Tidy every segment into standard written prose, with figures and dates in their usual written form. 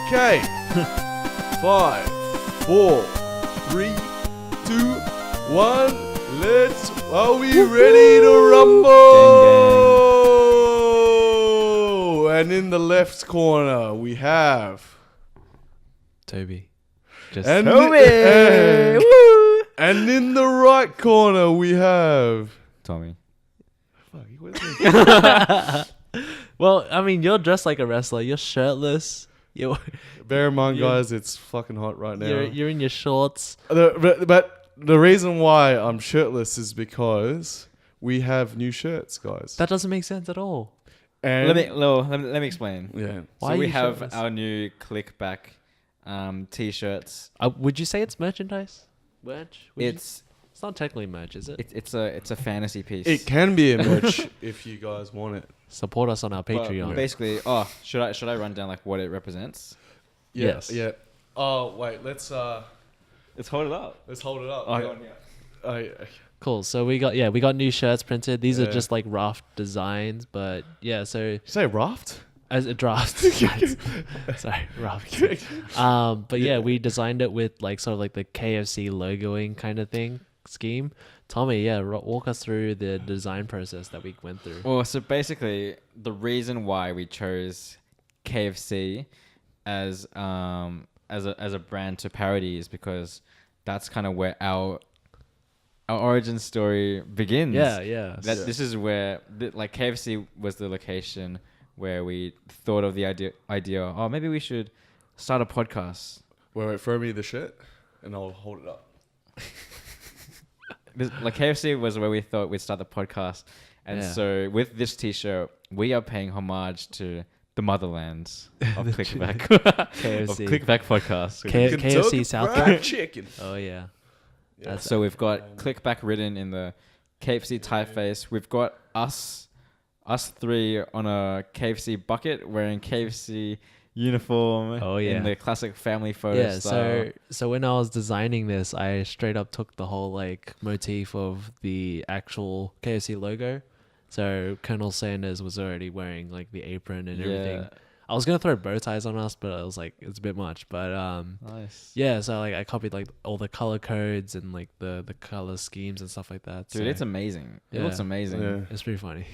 Okay. 5, 4, 3, 2, 1. Are we ready to rumble? And in the left corner, we have Toby. Just and, Toby. and in the right corner, we have Tommy. Fuck, where's the- Well, I mean, you're dressed like a wrestler. You're shirtless. Bear in mind, guys, it's fucking hot right now. You're in your shorts. But the reason why I'm shirtless is because we have new shirts, guys. That doesn't make sense at all. And Let me explain. yeah. Why So are we you have shirtless? our new Klickback t-shirts. Would you say it's merchandise? Merch? It's not technically merch, is it? it's a fantasy piece. It can be a merch if you guys want it. Support us on our But Patreon. basically, should I run down like what it represents? Yes. Yeah. Oh wait, let's Let's hold it up. hold it up. Oh, Yeah. yeah. Cool. So we got new shirts printed. These are Yeah. just like rough designs, but yeah. So You say raft? as a draft, sorry, rough. But yeah, we designed it with like sort of like the KFC logoing kind of thing scheme. Tommy, yeah, walk us through the design process that we went through. Well, so basically, the reason why we chose KFC as a brand to parody is because that's kind of where our origin story begins. Yeah. This is where like KFC was the location where we thought of the idea. Oh, maybe we should start a podcast. Wait, throw me the shirt and I'll hold it up. Like KFC was where we thought we'd start the podcast, and Yeah. so with this T-shirt, we are paying homage to the motherlands of Klickback, KFC. of Klickback podcast. KFC Kentucky Southgate. Fried Chicken. Oh yeah. Yeah. So we've got Klickback written in the KFC typeface. We've got us three on a KFC bucket wearing KFC uniform. Oh, yeah. In the classic family photo Yeah, style. so when I was designing this, I straight up took the whole like motif of the actual KFC logo. So Colonel Sanders was already wearing like the apron and everything. Yeah. I was gonna throw bow ties on us, but I was like, it's a bit much. But Nice. yeah, so like I copied like all the color codes and like the color schemes and stuff like that. Dude, so it's amazing. It looks Yeah. amazing. Yeah. it's pretty funny.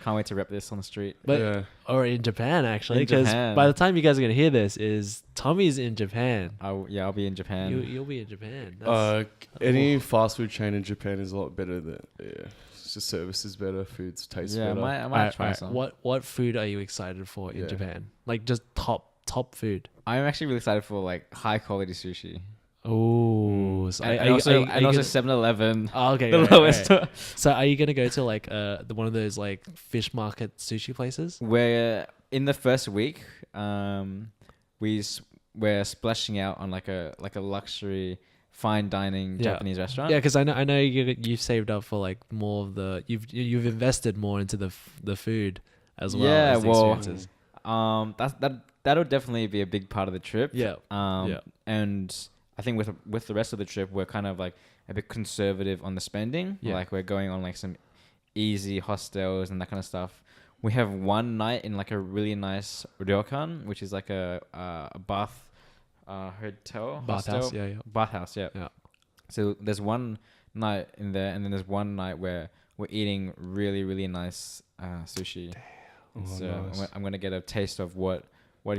Can't wait to rep this on the street. But yeah. or in Japan actually, In because Japan. by the time you guys are gonna hear this, is Tommy's in Japan. I'll be in Japan. You'll be in Japan. That's- Any fast food chain in Japan is a lot better than It's just service is better, food's taste Yeah, better. I might try some. What food are you excited for in Yeah. Japan? Like just top food. I'm actually really excited for like high quality sushi. Oh, so And, are you also gonna- 7-Eleven. Oh, okay, the right, lowest. right. So are you gonna go to like one of those like fish market sushi places? Where in the first week, we're splashing out on like a luxury fine dining Yeah. Japanese restaurant. Yeah, because I know you've saved up for like more of the you've invested more into the food as well. Yeah, as the well, experiences. that'll definitely be a big part of the trip. Yeah. Yeah. And I think with the rest of the trip, we're kind of like a bit conservative on the spending. Yeah. Like we're going on like some easy hostels and that kind of stuff. We have one night in like a really nice ryokan, which is like a bath hotel. Bathhouse, hostel. yeah. Bathhouse, yeah. Yeah. So there's one night in there, and then there's one night where we're eating really, really nice sushi. Oh, So nice. I'm gonna get a taste of what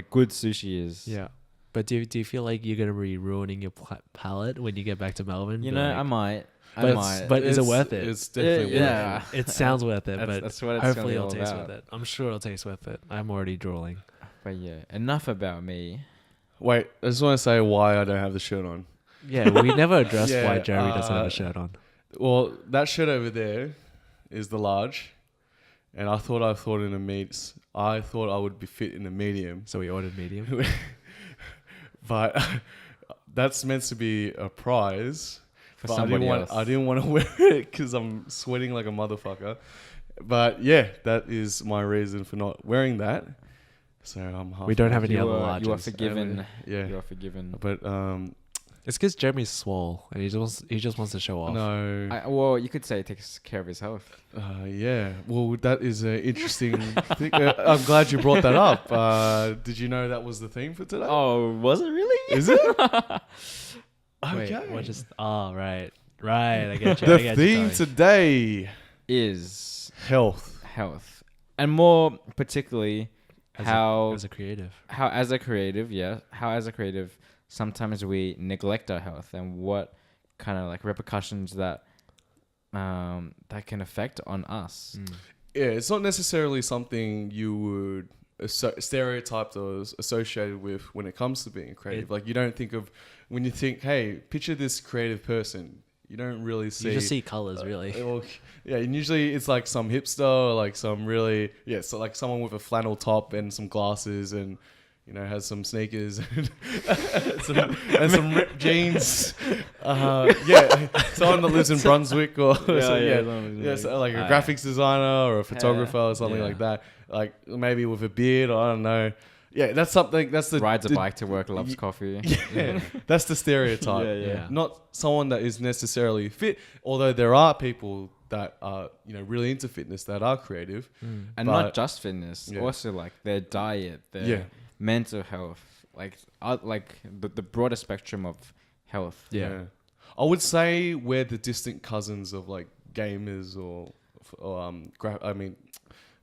good sushi is. Yeah. But do you feel like you're gonna be ruining your palate when you get back to Melbourne? You But, know, like, I might. But is it worth it? It's definitely Yeah. worth it. It sounds worth it, but That's what it's hopefully gonna it'll be taste all about. worth it. I'm sure it'll taste worth it. I'm already drooling. But yeah, enough about me. Wait, I just want to say why I don't have the shirt on. Yeah, we never addressed Yeah, why Jeremy doesn't have a shirt on. Well, that shirt over there is the large, and I thought in a I thought I would be fit in a medium, So we ordered medium. but that's meant to be a prize. For But somebody else. I didn't want to wear it because I'm sweating like a motherfucker. But yeah, that is my reason for not wearing that. So I'm half. We don't have any You other are larges. forgiven. Yeah. You are forgiven. But It's because Jeremy's small and he just wants to show off. No. Well, you could say he takes care of his health. Yeah. Well, that is an interesting thing. I'm glad you brought that up. Did you know that was the theme for today? Oh, was it really? Is it? Wait, Okay. what just? Oh, right. I get you. The I get you, theme Tommy. today: Is health. health, and more particularly As how as a creative. how as a creative sometimes we neglect our health, and what kind of like repercussions that that can affect on us. Yeah, it's not necessarily something you would stereotyped or associated with when it comes to being creative. Like you don't think of when you think, hey, picture this creative person. You don't really see. You just see colors, really. Yeah, and usually it's like some hipster or like some really so like someone with a flannel top and some glasses and has some sneakers and some ripped jeans. Someone that lives in Brunswick or so like a graphics designer or a photographer or something like that. Like maybe with a beard, or I don't know. Yeah, that's something. That's the rides a bike to work, loves coffee. Yeah, that's the stereotype. Yeah. Not someone that is necessarily fit. Although there are people that are really into fitness that are creative, And not just fitness, Yeah. also like their diet, their Yeah. mental health, like the broader spectrum of health. Yeah. I would say we're the distant cousins of like gamers or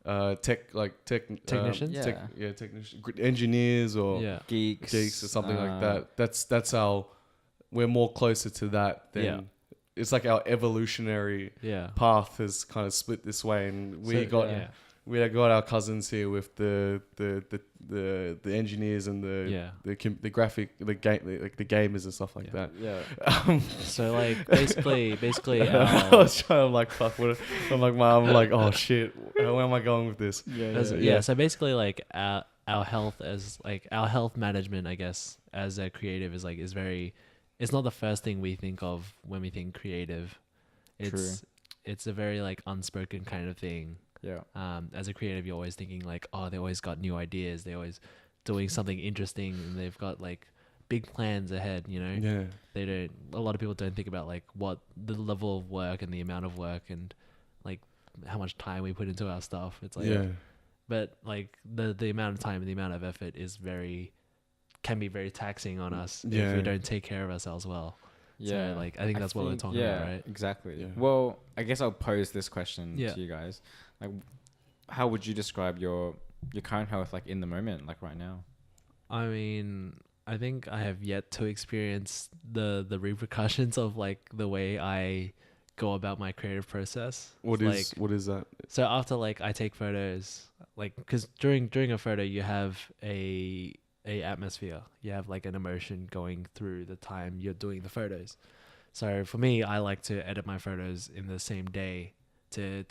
Technicians? technicians, engineers or geeks or something like that. That's our. We're more closer to that than it's like our evolutionary path has kind of split this way, and we got our cousins here with the engineers and the graphic the gamers and stuff like that. Yeah. So like basically I was trying to like fuck with it. I'm like oh shit, where am I going with this? So basically like our health as like our health management, I guess, as a creative is very. It's not the first thing we think of when we think creative. It's a very like unspoken kind of thing. Yeah. As a creative, you're always thinking like, oh, they always got new ideas. They're always doing something interesting, and they've got like big plans ahead. Yeah. They don't. A lot of people don't think about like what the level of work and the amount of work and like how much time we put into our stuff. It's like, but like the amount of time and the amount of effort can be very taxing on us if we don't take care of ourselves well. Yeah. So like I think that's what we're talking about, right? Exactly. Yeah. Well, I guess I'll pose this question to you guys. Like, how would you describe your current health like in the moment, like right now? I mean, I think I have yet to experience the repercussions of like the way I go about my creative process. What is that? So after like I take photos, like because during a photo you have a atmosphere, you have like an emotion going through the time you're doing the photos. So for me, I like to edit my photos in the same day to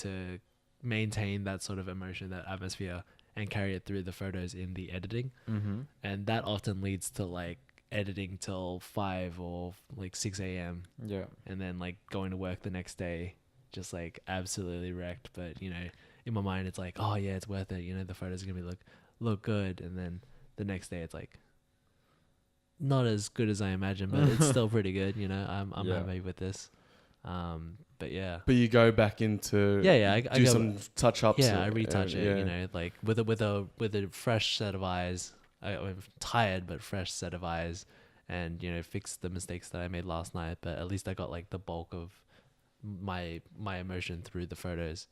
maintain that sort of emotion, that atmosphere, and carry it through the photos in the editing. And that often leads to like editing till 5 or like 6 a.m. Yeah. And then like going to work the next day just like absolutely wrecked, but in my mind it's like, oh yeah, it's worth it, the photos are gonna be look good. And then the next day it's like not as good as I imagined, but it's still pretty good. I'm happy with this. But yeah. But you go back into I do some touch ups. Yeah, I retouch it. Like with a fresh set of eyes. I'm tired, but fresh set of eyes, and fix the mistakes that I made last night. But at least I got like the bulk of my emotion through the photos.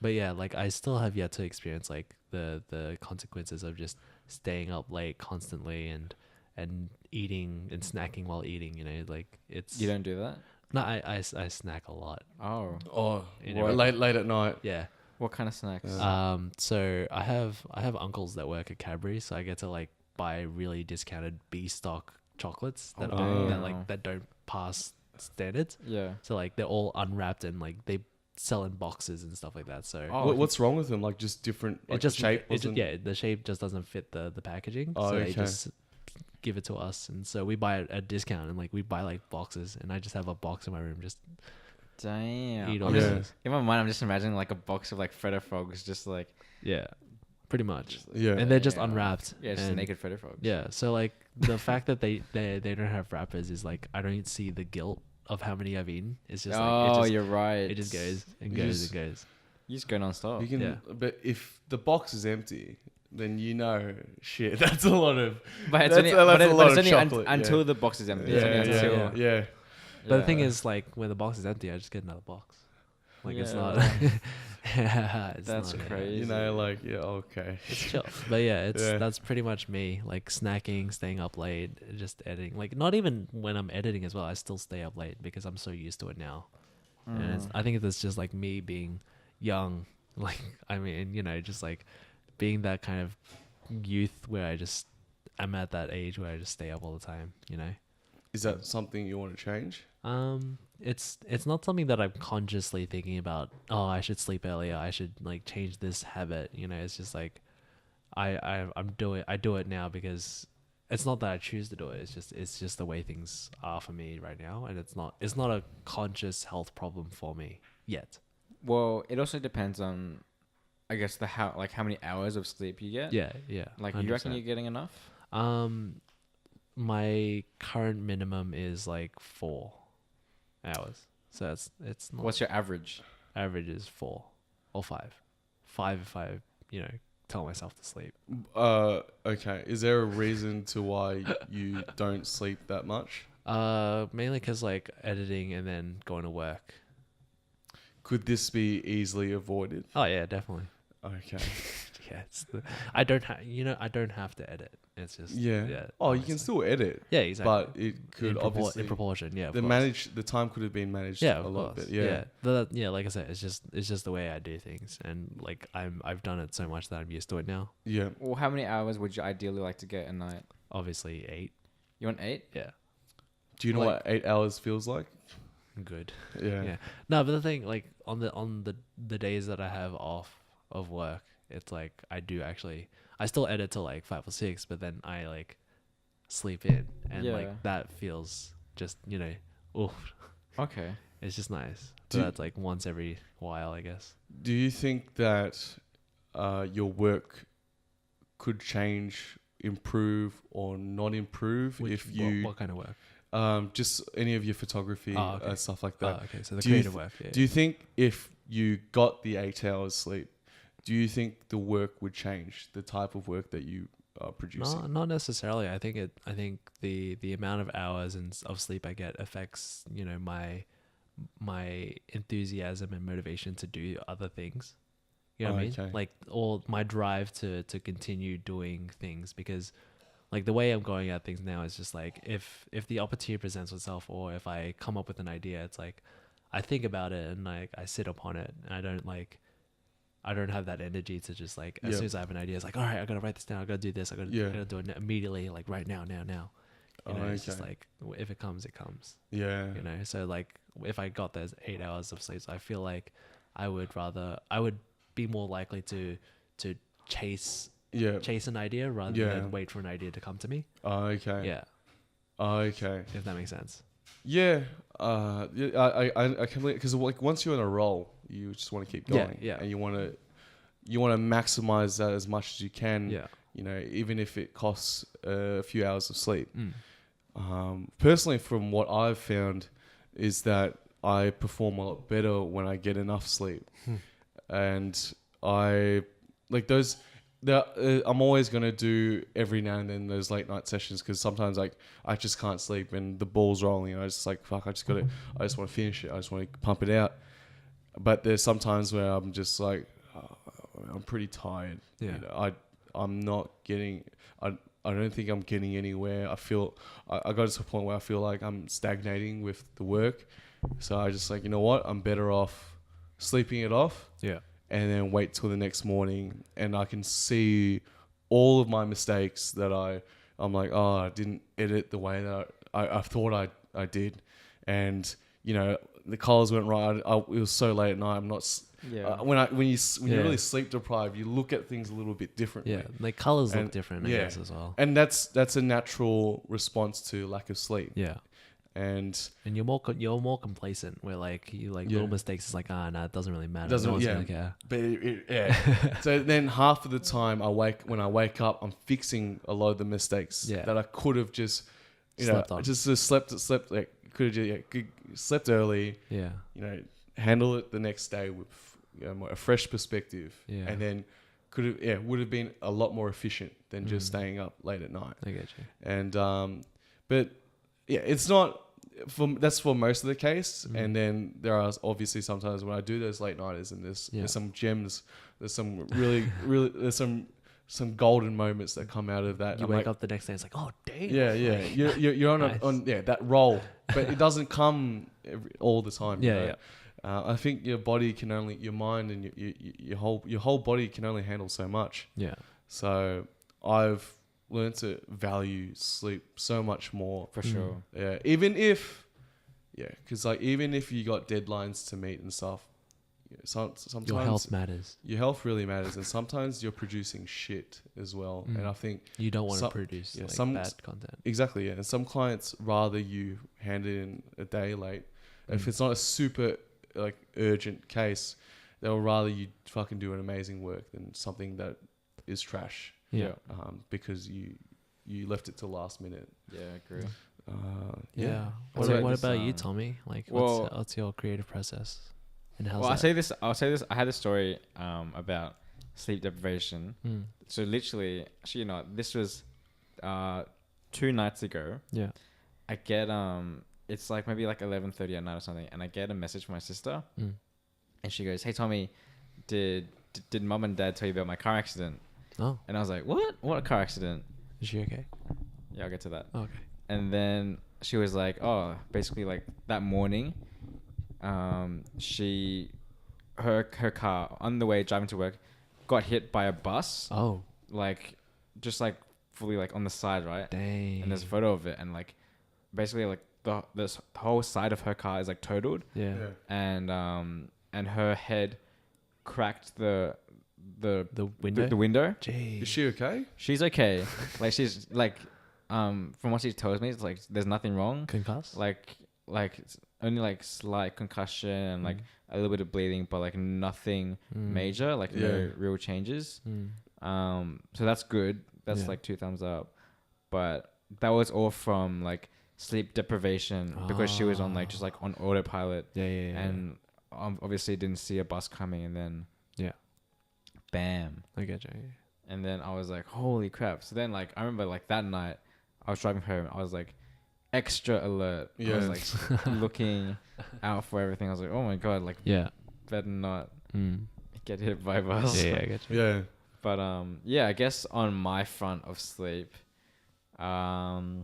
But yeah, like I still have yet to experience like the consequences of just staying up late constantly and eating and snacking while eating. Like it's. You don't do that? No, I snack a lot. Oh, late at night. Yeah. What kind of snacks? So I have uncles that work at Cadbury, so I get to like buy really discounted B stock chocolates that don't pass standards. Yeah. So like they're all unwrapped and like they sell in boxes and stuff like that. So what's wrong with them? Like just different. Like the shape. The shape just doesn't fit the packaging. So they just give it to us, and so we buy it at discount, and like we buy like boxes, and I just have a box in my room just. Damn. Eat all In my mind, I'm just imagining like a box of like Freddo Frogs, just like. Yeah. pretty much. Yeah. And they're just unwrapped. Yeah, just naked Freddy frogs. Yeah, so like the fact that they don't have wrappers is like I don't see the guilt of how many I've eaten. It's just you're right. It just goes and goes and goes. You just go non-stop. You can, but if the box is empty, then shit. That's a lot of. But it's only until the box is empty. Yeah. But the thing is, like, when the box is empty, I just get another box. Like, it's not. That's crazy. You know, like, okay. It's chill. But yeah, that's pretty much me. Like, snacking, staying up late, just editing. Like, not even when I'm editing as well, I still stay up late because I'm so used to it now. And I think it's just like me being young. Like, I mean, you know, just like being that kind of youth where I'm at that age where I just stay up all the time, you know? Is that something you want to change? It's not something that I'm consciously thinking about. Oh, I should sleep earlier. I should like change this habit. You know, it's just like I do it now because it's not that I choose to do it. It's just the way things are for me right now, and it's not a conscious health problem for me yet. Well, it also depends on, I guess, how many hours of sleep you get. Yeah. Like, you reckon you're getting enough? My current minimum is like 4 hours. So it's not. What's your average? Average is 4 or 5. 5 if I, tell myself to sleep. Okay. Is there a reason to why you don't sleep that much? Mainly because like editing and then going to work. Could this be easily avoided? Oh yeah, definitely. Okay. Yeah, I don't have to edit. It's just Oh, you can still edit. Yeah, exactly. But it could obviously in proportion. Yeah, the time could have been managed a lot bit. Yeah. Like I said, it's just the way I do things, and like I've done it so much that I'm used to it now. Yeah. Well, how many hours would you ideally like to get a night? Obviously 8. You want 8? Yeah. Do you know what 8 hours feels like? Good. Yeah. No, but the thing, like on the days that I have off of work, it's like I still edit till like 5 or 6, but then I like sleep in, and like that feels just oof. Okay. It's just nice. So that's like once every while, I guess. Do you think that your work could change, improve, or not improve if you? What kind of work? Just any of your photography, stuff like that. Oh, okay. So the creative work. Yeah. Do you think if you got the 8 hours sleep, do you think the work would change, the type of work that you are producing? No, not necessarily. I think the amount of hours of sleep I get affects my enthusiasm and motivation to do other things. You know what I mean? Okay. Like, or my drive to continue doing things, because like the way I'm going at things now is just like if the opportunity presents itself, or if I come up with an idea, it's like I think about it and like I sit upon it, and I don't have that energy to just like as soon as I have an idea, it's like, all right, I gotta write this down, I gotta do this, I gotta do it immediately, like right now. It's just like if it comes, it comes. Yeah. So like if I got those 8 hours of sleep, so I feel like I would be more likely to chase an idea rather than wait for an idea to come to me. Okay. Yeah. Okay. If that makes sense. Yeah. I completely, because like once you're in a role, you just want to keep going. Yeah. And you want to maximize that as much as you can. Yeah. Even if it costs a few hours of sleep. Personally, from what I've found, is that I perform a lot better when I get enough sleep, and I like those. I'm always gonna do every now and then those late night sessions, because sometimes like I just can't sleep and the ball's rolling and I just like fuck, I just want to finish it, I just want to pump it out. But there's sometimes where I'm just like I'm pretty tired. I'm not getting. I don't think I'm getting anywhere. I feel I got to a point where I feel like I'm stagnating with the work. So I just like, you know what? I'm better off sleeping it off. Yeah. And then wait till the next morning, and I can see all of my mistakes that I'm like, oh, I didn't edit the way that I thought I did, and the colors weren't right. It was so late at night. I'm not. When you're really sleep deprived, you look at things a little bit differently. Yeah, like colors look different, I guess, as well. And that's a natural response to lack of sleep. Yeah. and you're more complacent. Where like you like little mistakes, it's like no, it doesn't really matter. Doesn't No one's gonna care. But so then half of the time when I wake up, I'm fixing a lot of the mistakes that I could have just slept like could have slept early. Yeah. Handle it the next day with a fresh perspective. Yeah. And then would have been a lot more efficient than just staying up late at night. I get you. And but yeah, it's not that's for most of the case. And then there are obviously sometimes when I do those late nighters and there's some gems, there's some really there's some golden moments that come out of that. You wake up the next day, it's like, oh damn. Yeah. You're on nice. On that roll, but it doesn't come all the time. Yeah. I think your mind and your whole body can only handle so much. Yeah. So I've learned to value sleep so much more. For sure. Yeah. Even if you got deadlines to meet and stuff, sometimes your health matters. Your health really matters, and sometimes you're producing shit as well. And I think you don't want to produce bad content. Exactly. Yeah. And some clients rather you hand it in a day late. If it's not a super urgent case, they'll rather you fucking do an amazing work than something that is trash. Yeah. Because you left it till last minute. Yeah, I agree. What about you, Tommy? Like, what's your creative process? And how's I'll say this. I had a story about sleep deprivation. So literally, actually, this was 2 nights ago. Yeah. I get it's like maybe like 11:30 at night or something, and I get a message from my sister, and she goes, "Hey Tommy, did mum and dad tell you about my car accident?" Oh. And I was like, "What car accident?" Is she okay? Yeah, I'll get to that. Oh, okay. And then she was like, "Oh, basically like that morning, her car on the way driving to work got hit by a bus. Oh, just fully on the side, right? Dang. And there's a photo of it, and basically the whole side of her car is totaled. Yeah. And her head cracked the window. The window. Jeez. Is she okay? She's okay. She's from what she tells me, it's there's nothing wrong. Concussed? It's only slight concussion and a little bit of bleeding, but nothing major, no real changes. So that's good. That's 2 thumbs up. But that was all from sleep deprivation because she was on just on autopilot. Yeah. And obviously didn't see a bus coming, and then bam. I get you. And then I was like, holy crap. So then I remember that night I was driving home. I was extra alert. Yeah. I was looking out for everything. I was like, oh my God, better not get hit by a bus. Yeah, I get you. Yeah. But I guess on my front of sleep, I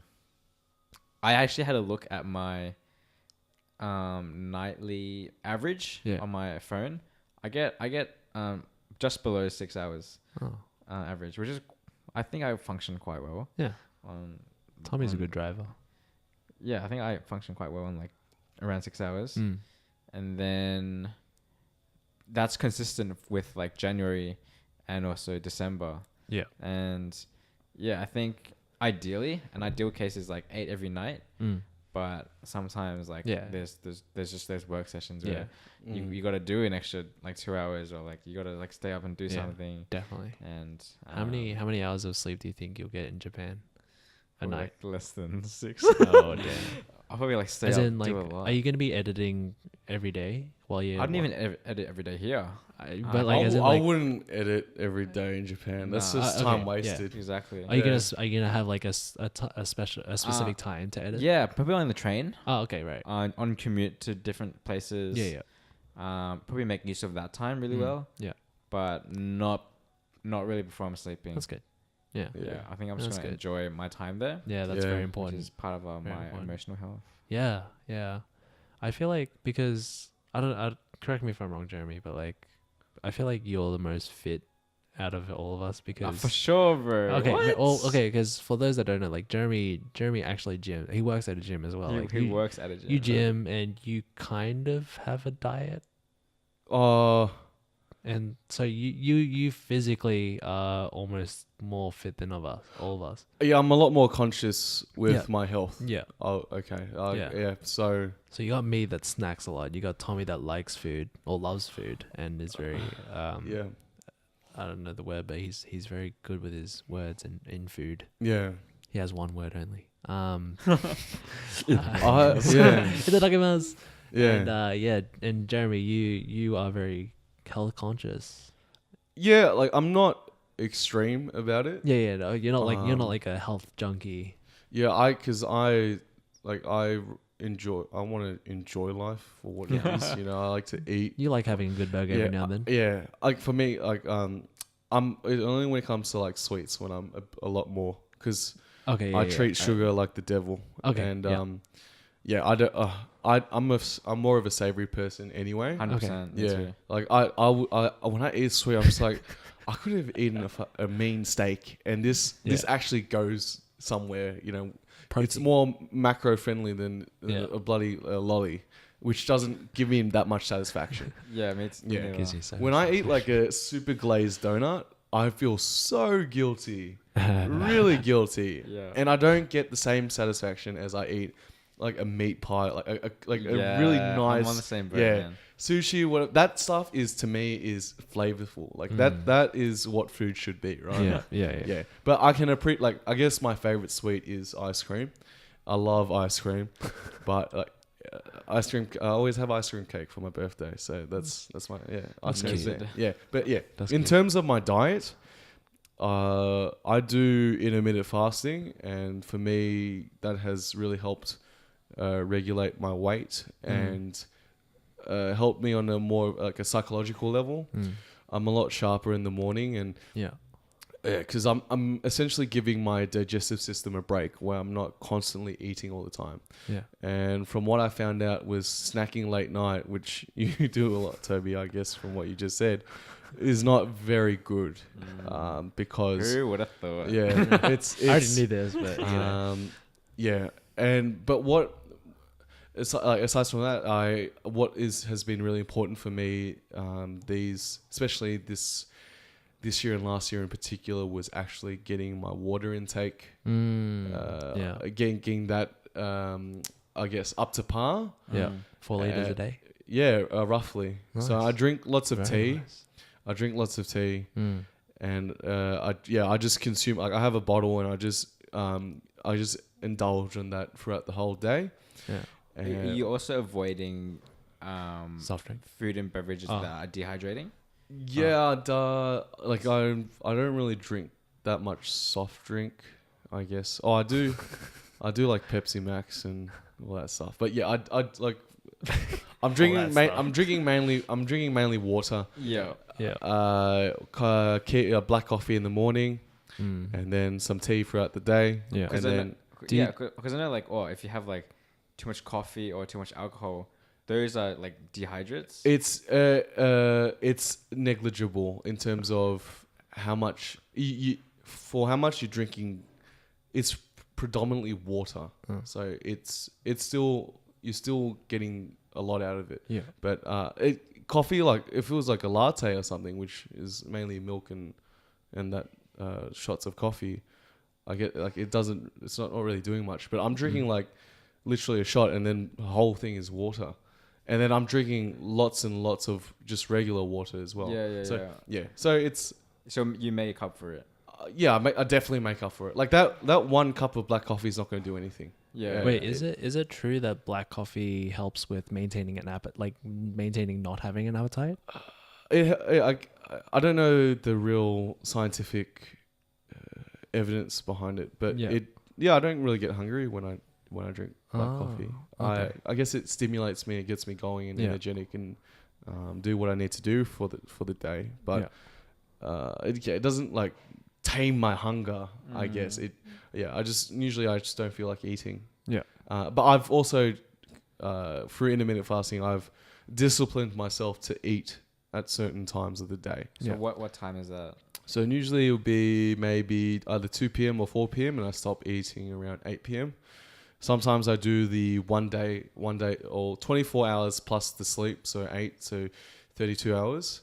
actually had a look at my nightly average on my phone. I get just below 6 hours average, which is, I think I function quite well. Yeah. Tommy's a good driver. Yeah, I think I function quite well in around 6 hours. And then that's consistent with January and also December. Yeah. And I think ideally, an ideal case is 8 every night. But sometimes there's work sessions where you got to do an extra 2 hours, or you got to stay up and do something. Definitely. And how many hours of sleep do you think you'll get in Japan a night? Less than 6. Oh damn. I'll probably stay As up, in, do a lot. Are you gonna be editing every day while you? I didn't even edit every day here. I wouldn't edit every day in Japan. That's just time wasted. Yeah, exactly. Are you gonna have a specific time to edit? Yeah, probably on the train. Oh, okay, right. On commute to different places. Yeah. Probably make use of that time really well. Yeah. But not really before I'm sleeping. That's good. Yeah. I think I'm just gonna enjoy my time there. Yeah, that's very important. Which is part of my emotional health. Yeah. I feel because correct me if I'm wrong, Jeremy, but I feel you're the most fit out of all of us because for sure, bro. Okay, because for those that don't know, Jeremy actually gym. He works at a gym as well. He works at a gym. You gym and you kind of have a diet. And so you physically are almost more fit than all of us. Yeah, I'm a lot more conscious with my health. Yeah. Oh, okay. Yeah. So you got me that snacks a lot. You got Tommy that likes food or loves food and is very yeah. I don't know the word, but he's very good with his words and in food. Yeah. He has one word only. Yeah. Itadakimasu. Yeah. And Jeremy, you are very health conscious. Yeah, like I'm not extreme about it. Yeah, no, you're not like a health junkie. Yeah, because I want to enjoy life for what it is. You know, I like to eat. You like having a good burger every now and then. Yeah, like for me, like I'm only when it comes to like sweets when I'm a lot more because I treat sugar like the devil. Okay, and I don't. I'm more of a savory person anyway. 100%. Yeah, like I when I eat sweet, I'm just like I could have eaten a mean steak, and this actually goes somewhere. You know, it's more macro friendly than a bloody lolly, which doesn't give me that much satisfaction. Yeah, it gives you so when I eat like a super glazed donut, I feel so guilty, really guilty, and I don't get the same satisfaction as I eat like a meat pie, like a really nice. I'm on the same boat, man. Sushi. What that stuff is to me is flavorful. Like that is what food should be, right? Yeah. But I can appreciate. Like I guess my favorite sweet is ice cream. I love ice cream, but like ice cream. I always have ice cream cake for my birthday, so that's my ice cream. Yeah, but in terms of my diet, I do intermittent fasting, and for me that has really helped regulate my weight and help me on a more like a psychological level. I'm a lot sharper in the morning, and because I'm essentially giving my digestive system a break where I'm not constantly eating all the time. Yeah. And from what I found out was snacking late night, which you do a lot, Toby, I guess from what you just said, is not very good because who would have thought? Yeah, it's I already knew this, but but what aside from that, what has been really important for me especially this year and last year in particular was actually getting my water intake, getting that I guess up to par. 4 liters a day. Yeah, roughly. Nice. So I drink lots of tea. Nice. I drink lots of tea, and I just consume. Like I have a bottle, and I just indulge in that throughout the whole day. Yeah. Are you also avoiding soft drink, food and beverages that are dehydrating? Yeah, like I don't really drink that much soft drink, I guess. Oh, I do like Pepsi Max and all that stuff. But yeah, I like. I'm drinking mainly water. Yeah. Black coffee in the morning, and then some tea throughout the day. Yeah. Because I know like if you have like too much coffee or too much alcohol, those are like dehydrates. It's negligible in terms of how much for how much you're drinking. It's predominantly water, so you're still getting a lot out of it. Yeah. But coffee, like if it was like a latte or something, which is mainly milk and that shots of coffee, I get like it's not really doing much. But I'm drinking like literally a shot, and then the whole thing is water. And then I'm drinking lots and lots of just regular water as well. So you make up for it. I definitely make up for it. Like that one cup of black coffee is not going to do anything. Yeah. Wait, is it true that black coffee helps with maintaining an appetite, like maintaining not having an appetite? I don't know the real scientific evidence behind it, but I don't really get hungry when I drink black coffee. Okay. I guess it stimulates me, it gets me going and energetic, and do what I need to do for the day. But it doesn't like tame my hunger. I guess I just don't feel like eating. Yeah. But I've also through intermittent fasting, I've disciplined myself to eat at certain times of the day. So what time is that? So usually it'll be maybe either 2 p.m. or 4 p.m. and I stop eating around 8 p.m. Sometimes I do the one day or 24 hours plus the sleep, so 8 to 32 hours.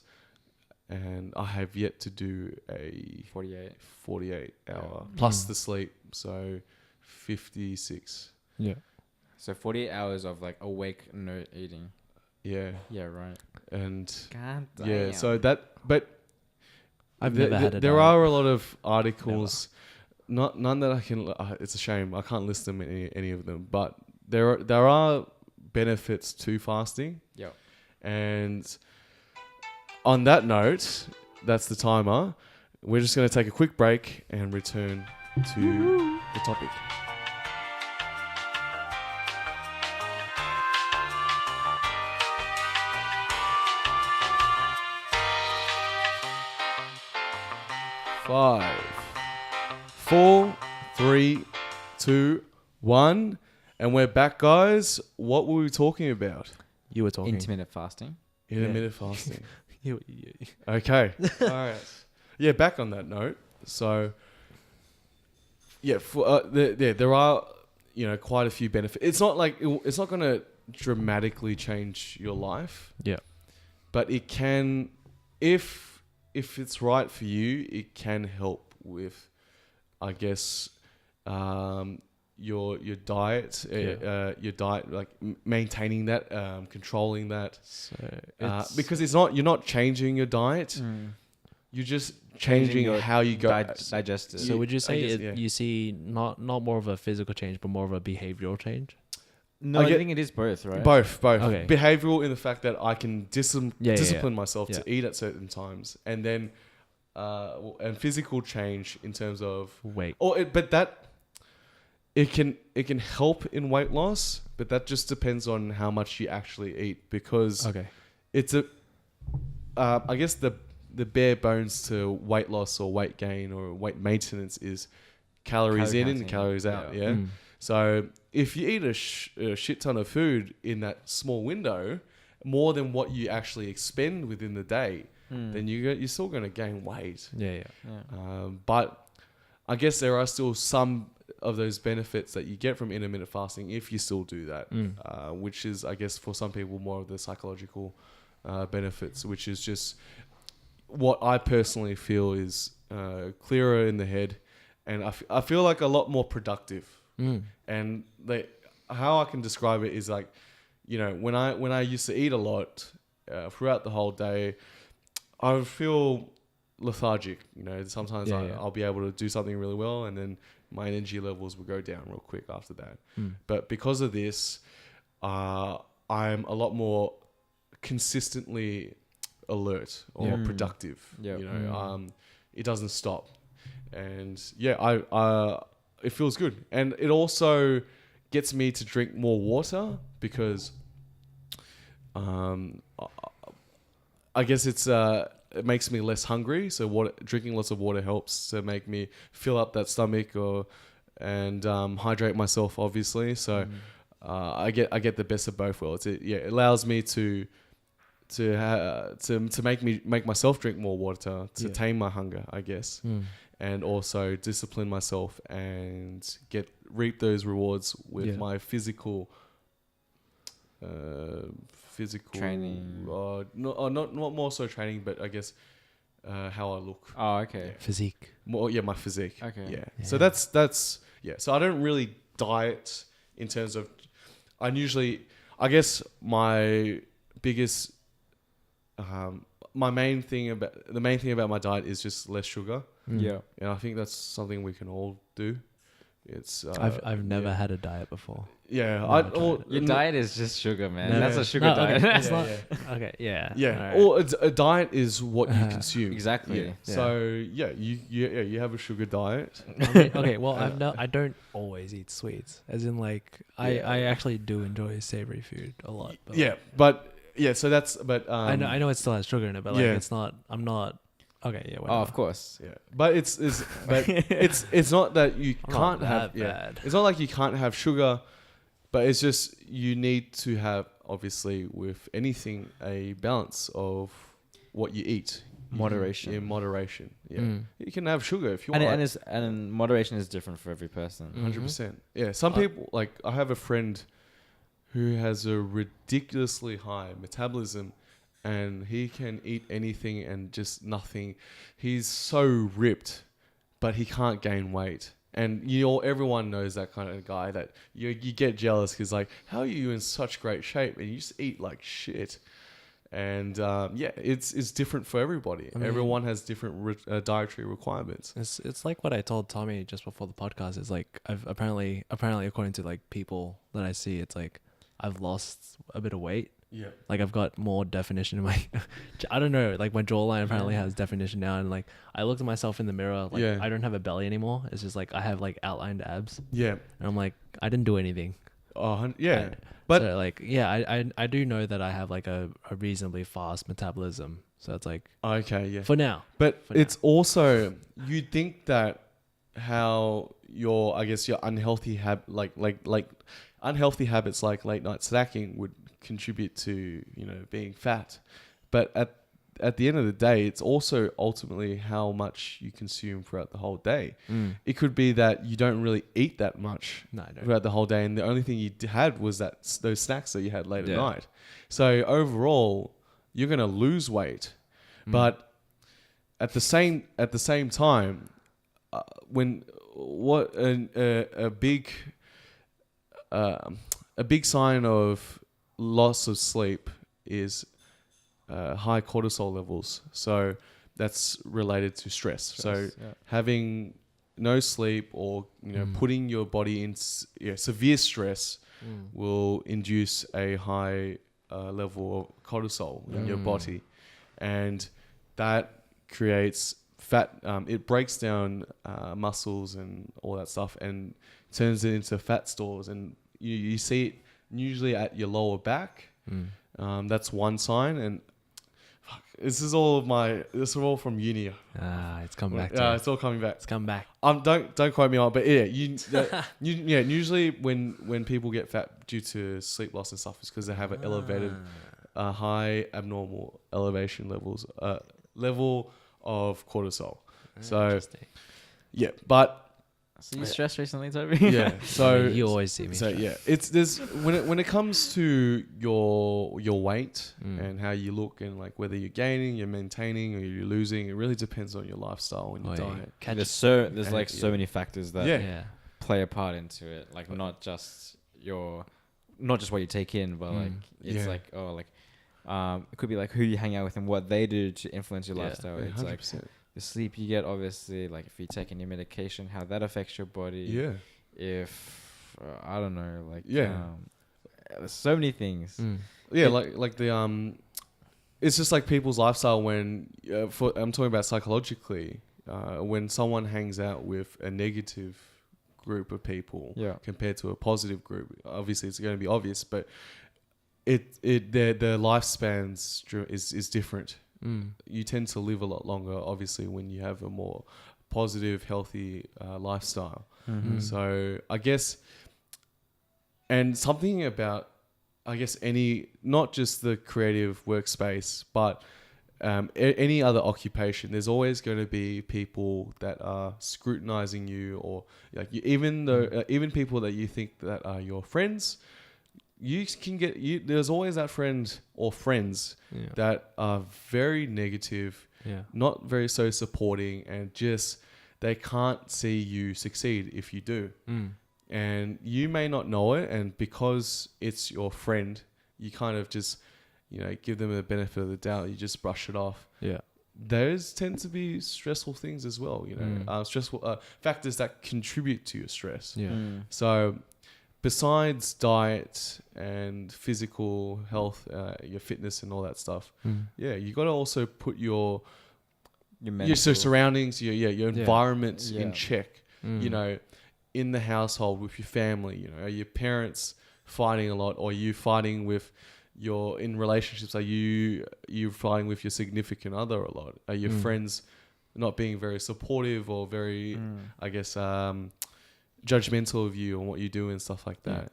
and I have yet to do a 48 hour plus the sleep, so 56. Yeah. So 48 hours of like awake, no eating. Yeah. Yeah, right. And God damn. yeah, so that, but I've never had a there diet. are a lot of articles, none that I can. It's a shame I can't list them any of them, but there are benefits to fasting. Yeah. And on that note, that's the timer. We're just going to take a quick break and return to the topic. Five, 4, 3, 2, 1, and we're back, guys. What were we talking about? You were talking. Intermittent fasting. Intermittent fasting. You- Okay. All right. Yeah, back on that note. So, yeah, there are, quite a few benefits. It's not like it's not going to dramatically change your life. Yeah. But it can, if it's right for you, it can help with, I guess, your diet, like maintaining that, controlling that. So because you're not changing your diet, you're just changing how you go digest it. So would you say guess, you see not more of a physical change, but more of a behavioral change? No, I think it is both, right? Both. Okay. Behavioral in the fact that I can discipline myself Yeah. to eat at certain times, and then and physical change in terms of Weight. it can help in weight loss, but that just depends on how much you actually eat, because it's I guess the bare bones to weight loss or weight gain or weight maintenance is calories in and calories out. Yeah. So if you eat a shit ton of food in that small window, more than what you actually expend within the day, then you're still going to gain weight. Yeah. But I guess there are still some of those benefits that you get from intermittent fasting if you still do that, which is, I guess, for some people more of the psychological benefits, which is just what I personally feel is clearer in the head, and I feel like a lot more productive. And how I can describe it is like, when I used to eat a lot throughout the whole day, I would feel lethargic. Sometimes I'll be able to do something really well, and then my energy levels will go down real quick after that. But because of this, I'm a lot more consistently alert or productive. It doesn't stop, and it feels good, and it also gets me to drink more water because, I guess it makes me less hungry. So drinking lots of water helps to make me fill up that stomach and hydrate myself, obviously. So I get the best of both worlds. It allows me to make myself drink more water to tame my hunger, I guess. And also discipline myself and reap those rewards with my physical training. Not more so training, but I guess how I look. Oh, okay. Yeah. Physique. My physique. Okay. Yeah. So that's So I don't really diet in terms of. I guess my biggest, the main thing about my diet is just less sugar. Yeah. And I think that's something we can all do. It's I've never had a diet before. Yeah, Your diet is just sugar, man. No, That's a sugar diet. Okay, that's not. Okay, yeah. Yeah, All right. or a diet is what you consume. Exactly. Yeah. So you have a sugar diet. Okay, well, I don't always eat sweets. As in, like, I actually do enjoy savory food a lot. But So that's I know it still has sugar in it, but like it's not. I'm not. Okay, yeah. Whatever. Oh, of course. Yeah, but it's not that you can't have. Bad. It's not like you can't have sugar, but it's just you need to have, obviously, with anything, a balance of what you eat. Moderation. In moderation. Yeah. You can have sugar if you want. And moderation is different for every person. 100%. Yeah. Some people, like, I have a friend who has a ridiculously high metabolism, and he can eat anything and just nothing. He's so ripped, but he can't gain weight. And everyone knows that kind of guy that you get jealous because like, how are you in such great shape and you just eat like shit? And it's different for everybody. I mean, everyone has different dietary requirements. It's like what I told Tommy just before the podcast. It's like I've apparently according to like people that I see, it's like I've lost a bit of weight. Yeah. Like I've got more definition in my, I don't know, like my jawline apparently has definition now. And like I looked at myself in the mirror, like I don't have a belly anymore. It's just like I have like outlined abs. Yeah. And I'm like, I didn't do anything. Oh, yeah. But so like, yeah, I do know that I have like a reasonably fast metabolism. So it's like, okay, yeah. For now. But it's also, you'd think that how your unhealthy unhealthy habits like late night snacking would contribute to, being fat. But at the end of the day, it's also ultimately how much you consume throughout the whole day. It could be that you don't really eat that much throughout the whole day, and the only thing you had was those snacks that you had late at night. So overall, you're going to lose weight. But at the same time, a big sign of loss of sleep is high cortisol levels. So that's related to stress. So having no sleep or putting your body in severe stress will induce a high level of cortisol in your body, and that creates fat. It breaks down muscles and all that stuff and turns it into fat stores, and you see it usually at your lower back. That's one sign. And this is all from uni. It's coming back. Yeah, it's all coming back. It's coming back. Don't quote me on, but usually when people get fat due to sleep loss and stuff, it's because they have an elevated, high abnormal elevation level of cortisol. So yeah, but. So you stressed recently, Toby? Yeah. So you always see me. So there's when it comes to your weight and how you look and like whether you're gaining, you're maintaining, or you're losing, it really depends on your lifestyle and your diet. There's so many factors that play a part into it. Like not just what you take in, but like it's it could be like who you hang out with and what they do to influence your lifestyle. It's 100%. Like the sleep you get, obviously, like if you're taking your medication, how that affects your body. Yeah. If I don't know, like there's so many things. Yeah, like the it's just like people's lifestyle when I'm talking about psychologically. When someone hangs out with a negative group of people compared to a positive group, obviously it's going to be obvious, but their lifespans is different. You tend to live a lot longer, obviously, when you have a more positive, healthy lifestyle. So I guess, and something about, I guess, not just the creative workspace, but any other occupation, there's always going to be people that are scrutinizing you, or like even people that you think that are your friends. You can there's always that friend or friends that are very negative, not very so supporting, and just they can't see you succeed if you do. And you may not know it, and because it's your friend, you kind of just give them the benefit of the doubt. You just brush it off. Yeah. Those tend to be stressful things as well, stressful factors that contribute to your stress. So besides diet and physical health, your fitness and all that stuff, you got to also put your surroundings, your environment in check. In the household with your family, are your parents fighting a lot, or are you fighting with in relationships? Are you fighting with your significant other a lot? Are your friends not being very supportive or very, I guess, judgmental of you and what you do and stuff like that?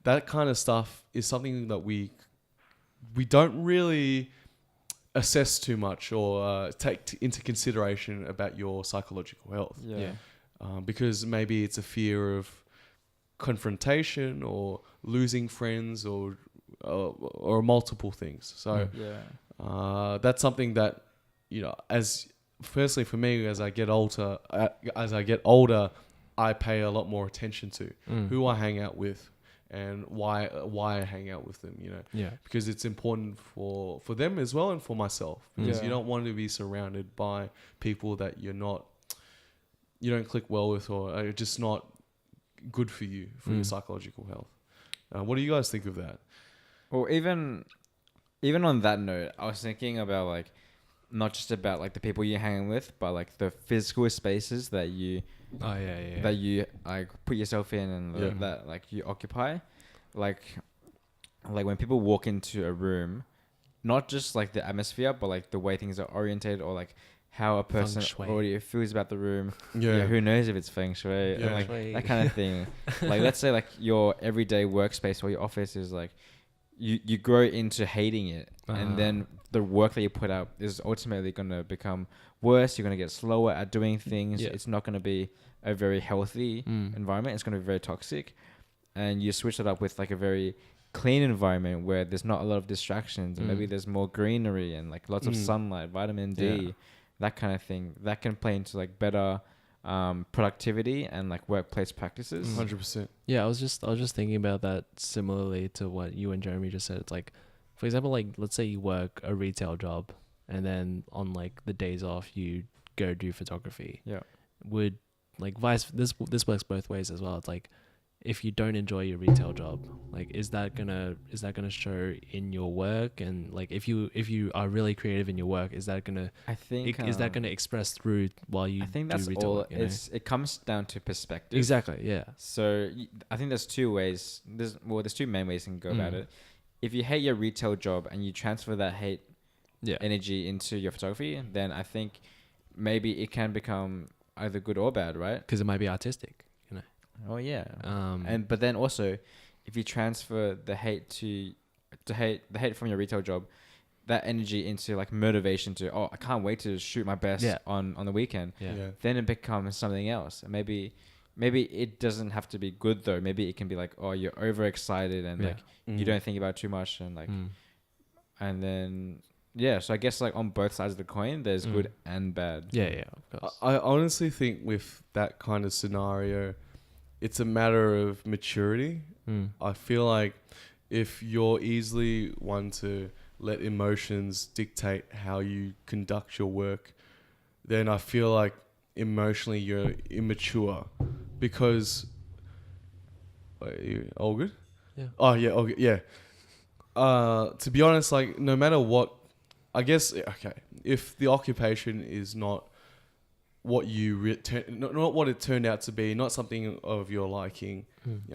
That kind of stuff is something that we don't really assess too much or take into consideration about your psychological health. Because maybe it's a fear of confrontation or losing friends or or multiple things. So that's something that, as firstly for me, as I get older, I pay a lot more attention to who I hang out with and why I hang out with them, because it's important for them as well and for myself, because you don't want to be surrounded by people that you don't click well with or are just not good for you, for your psychological health. What do you guys think of that? Well, even on that note, I was thinking about like not just about like the people you're hanging with, but like the physical spaces that you that you like put yourself in and that like you occupy. Like when people walk into a room, not just like the atmosphere, but like the way things are orientated, or like how a person already feels about the room. Who knows if it's feng shui, and like that kind of thing. Like let's say like your everyday workspace or your office is like you grow into hating it, and then the work that you put out is ultimately going to become worse. You're going to get slower at doing things. It's not going to be a very healthy environment. It's going to be very toxic. And you switch it up with like a very clean environment where there's not a lot of distractions, and maybe there's more greenery and like lots of sunlight, vitamin D, that kind of thing. That can play into like better productivity and like workplace practices. 100%. Yeah, I was just thinking about that similarly to what you and Jeremy just said. It's like, for example, like let's say you work a retail job, and then on like the days off you go do photography. Would like this works both ways as well. It's like, if you don't enjoy your retail job, like is that gonna show in your work? And like if you are really creative in your work, is that gonna is that gonna express through while you I think do that's retail all work, it comes down to perspective. Exactly, yeah. So I think there's two ways. There's two main ways you can go about it. If you hate your retail job and you transfer that hate energy into your photography, then I think maybe it can become either good or bad, right? Because it might be artistic. Oh yeah. But then also, if you transfer the hate from your retail job, that energy into like motivation to I can't wait to shoot my best on the weekend. Then it becomes something else. And maybe it doesn't have to be good though. Maybe it can be like, oh, you're overexcited and like you don't think about it too much, and like and then so I guess like on both sides of the coin there's good and bad. Yeah, of course. I honestly think with that kind of scenario, it's a matter of maturity. I feel like if you're easily one to let emotions dictate how you conduct your work, then I feel like emotionally you're immature. Because all good? Yeah. Oh yeah, okay, yeah. To be honest, like no matter what, I guess if the occupation is not what you not what it turned out to be, not something of your liking,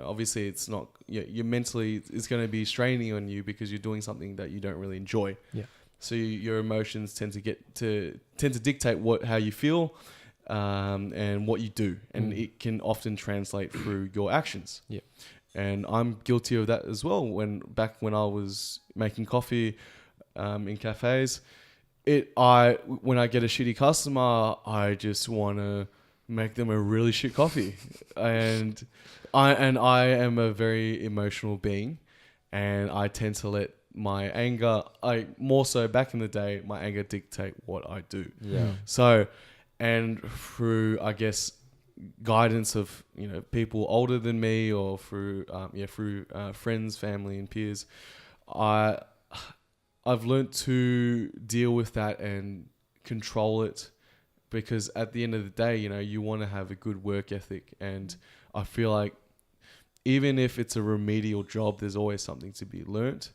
obviously it's not. You mentally it's going to be straining on you because you're doing something that you don't really enjoy. So your emotions tend to dictate how you feel, and what you do, and it can often translate through your actions. And I'm guilty of that as well. Back when I was making coffee in cafes. When I get a shitty customer, I just want to make them a really shit coffee, and I am a very emotional being, and I tend to let my anger, more so back in the day, my anger dictate what I do. So, and through I guess guidance of people older than me, or through friends, family, and peers, I've learnt to deal with that and control it, because at the end of the day, you want to have a good work ethic. And I feel like even if it's a remedial job, there's always something to be learnt.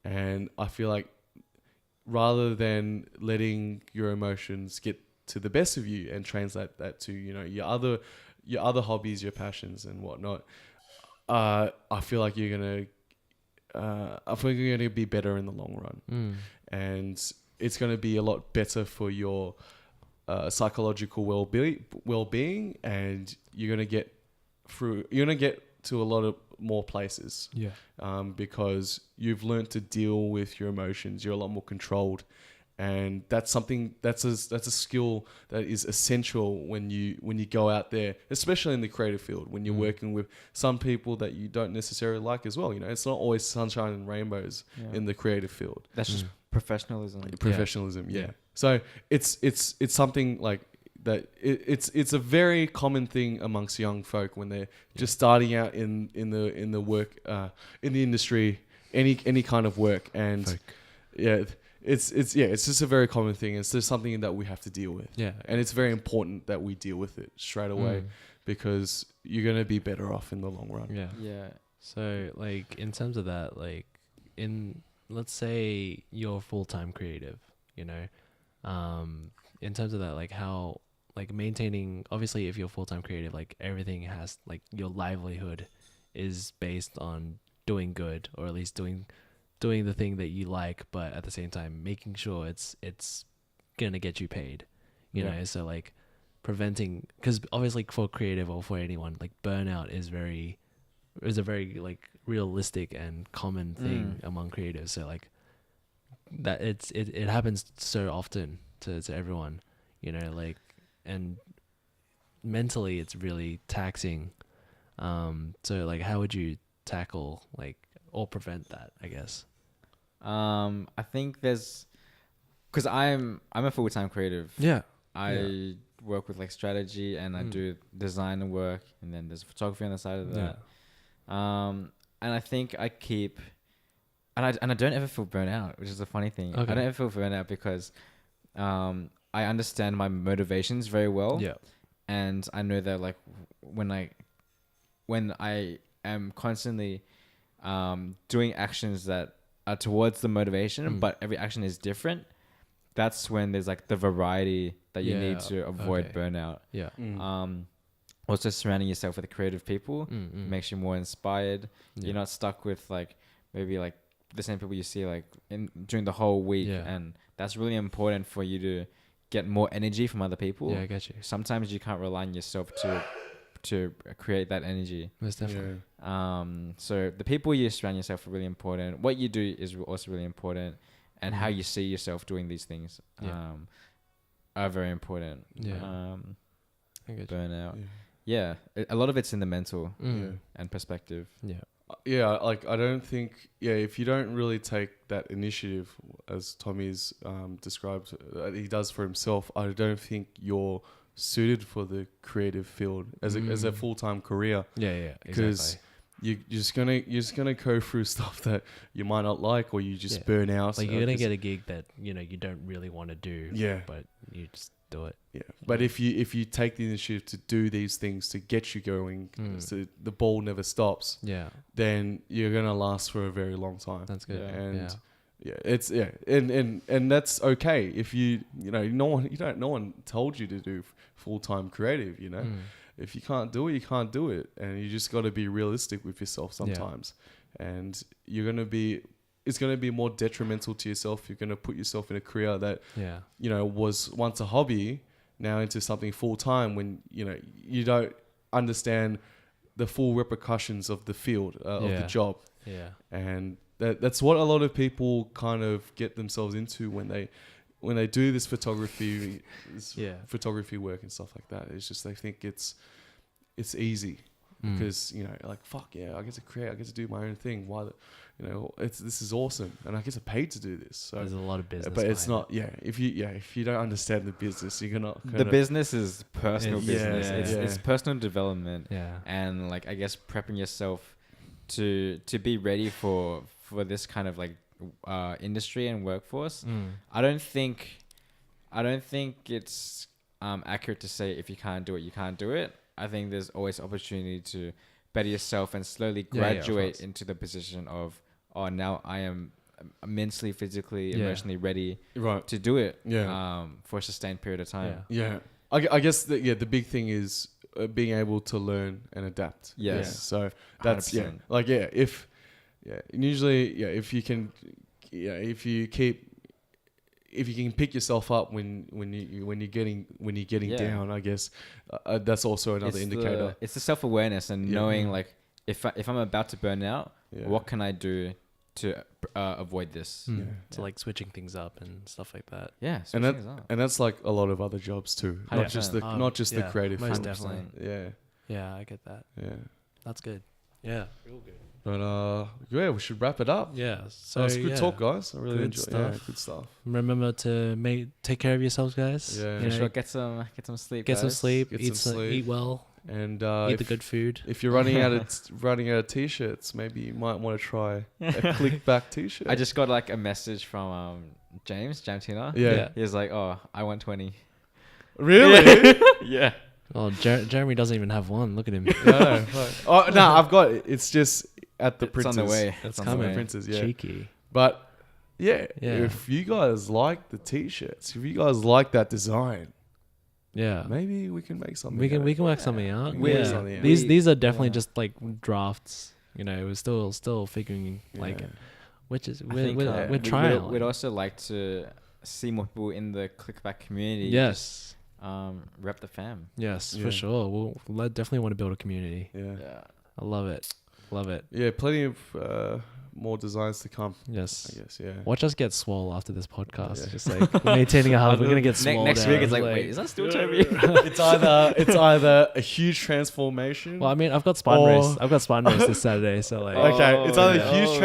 And I feel like rather than letting your emotions get to the best of you and translate that to, your other hobbies, your passions and whatnot, I feel like you're going to be better in the long run. And it's going to be a lot better for your psychological well-being, and you're going to get to a lot of more places. Because you've learned to deal with your emotions. You're a lot more controlled, And that's something that's a skill that is essential when you go out there, especially in the creative field, when you're working with some people that you don't necessarily like as well. You know, it's not always sunshine and rainbows in the creative field. That's just professionalism. Yeah. So it's something like that. It's a very common thing amongst young folk when they're just starting out in the work in the industry, any kind of work, and It's just a very common thing. It's just something that we have to deal with. Yeah. And it's very important that we deal with it straight away because you're going to be better off in the long run. Yeah. Yeah. So like in terms of that, like let's say you're full-time creative, you know, in terms of that, like how, like maintaining, obviously if you're full-time creative, like everything has, like your livelihood is based on doing good, or at least doing the thing that you like, but at the same time making sure it's gonna get you paid, you know. So like preventing, because obviously for creative or for anyone, like burnout is a very like realistic and common thing among creatives. So like that it happens so often to everyone, you know, like, and mentally it's really taxing. So like how would you tackle like or prevent that, I guess? I think there's, because I'm a full-time creative. I work with like strategy, and I do design work, and then there's photography on the side of that. And I think I keep, and I don't ever feel burnt out, which is a funny thing. I don't ever feel burnt out because I understand my motivations very well. And I know that like when I am constantly doing actions that are towards the motivation, but every action is different, that's when there's like the variety that you need to avoid burnout. Also surrounding yourself with creative people makes you more inspired. You're not stuck with like maybe like the same people you see like during the whole week, and that's really important for you to get more energy from other people. I get you. Sometimes you can't rely on yourself to create that energy. Most definitely. So the people you surround yourself are really important. What you do is also really important, and how you see yourself doing these things are very important. I get burnout. A lot of it's in the mental and perspective. Like I don't think if you don't really take that initiative as Tommy's described he does for himself, I don't think you're suited for the creative field as a full-time career. Because you're just gonna go through stuff that you might not like, or you just burn out. Like you're gonna get a gig that you know you don't really want to do. But you just do it. But if you take the initiative to do these things to get you going, so the ball never stops. Then you're gonna last for a very long time. That's good. And and that's okay if you know no one told you to do full-time creative, you know. If you can't do it, you can't do it, and you just got to be realistic with yourself sometimes. And it's going to be more detrimental to yourself. You're going to put yourself in a career that you know was once a hobby, now into something full-time, when you know you don't understand the full repercussions of the field of the job. And that's what a lot of people kind of get themselves into when they do this photography work and stuff like that. It's just they think it's easy because you know, like, fuck yeah, I get to create, I get to do my own thing. Why, you know, this is awesome, and I get paid to do this. So there's a lot of business, but it's not. If you don't understand the business, you're gonna the business is personal business. It's personal development. And like I guess prepping yourself to be ready for this kind of like industry and workforce. I don't think it's accurate to say if you can't do it, you can't do it. I think there's always opportunity to better yourself and slowly graduate into the position of, oh, now I am mentally, physically, emotionally ready to do it for a sustained period of time. I guess the big thing is being able to learn and adapt. So that's 100%. Usually if you can pick yourself up when you're getting down, I guess that's also another indicator. It's the self-awareness and knowing like if I'm about to burn out, what can I do to avoid this. So like switching things up and stuff like that. Yeah, and that's like a lot of other jobs too, not just the creative most field. definitely. Yeah, I get that. Yeah, that's good. Yeah, real good. But yeah, we should wrap it up. Yeah, so it's good talk, guys. I really good enjoyed. stuff. Yeah, good stuff. Remember to take care of yourselves, guys. Yeah, you know, sure. Get some sleep. Get some guys. sleep. Get Eat some sleep. Eat well. And eat the good food. If you're running out of t-shirts, maybe you might want to try a Klickback t-shirt. I just got like a message from James Tina. Yeah. He was like, "Oh, I want 20." Really? Yeah. Oh, Jeremy doesn't even have one. Look at him. No. Oh no, I've got it. It's just at the printers. It's on the way. It's coming. Printers, yeah. Cheeky. But yeah, if you guys like the t-shirts, if you guys like that design, maybe we can make something. We can work something out. Something out. These are definitely just like drafts. You know, we're still figuring like, which is we're trying. We'd also like to see more people in the Klickback community. Yes. Rep the fam. Yes, for sure. We'll definitely want to build a community. Yeah. I love it. Love it. Yeah, plenty of more designs to come. Yes. I guess, yeah. Watch us get swole after this podcast. Yeah. Just like maintaining a hub. We're gonna get swole. Next week it's like, wait, is that still Toby? It's either a huge transformation. Well, I mean, I've got Spine Race. I've got Spine Race this Saturday, so like. Okay, it's either a huge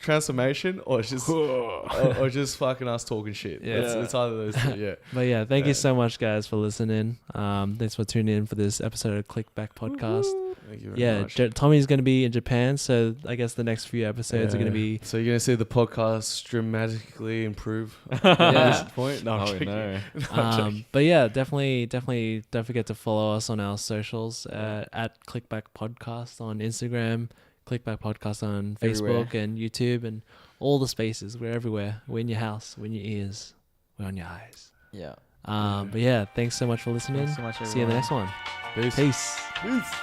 transformation or it's just or just fucking us talking shit. Yeah. It's either those two. Yeah. But yeah, thank you so much, guys, for listening. Thanks for tuning in for this episode of Klickback Podcast. Thank you very much. Tommy's going to be in Japan, so I guess the next few episodes are going to be... So you're going to see the podcast dramatically improve at this point? No, I'm joking. But yeah, definitely don't forget to follow us on our socials at Klickback Podcast on Instagram, Klickback Podcast on Facebook and YouTube and all the spaces. We're everywhere. We're in your house. We're in your ears. We're on your eyes. Yeah. But yeah, thanks so much for listening. Thanks so much, everyone. See you in the next one. Peace. Peace.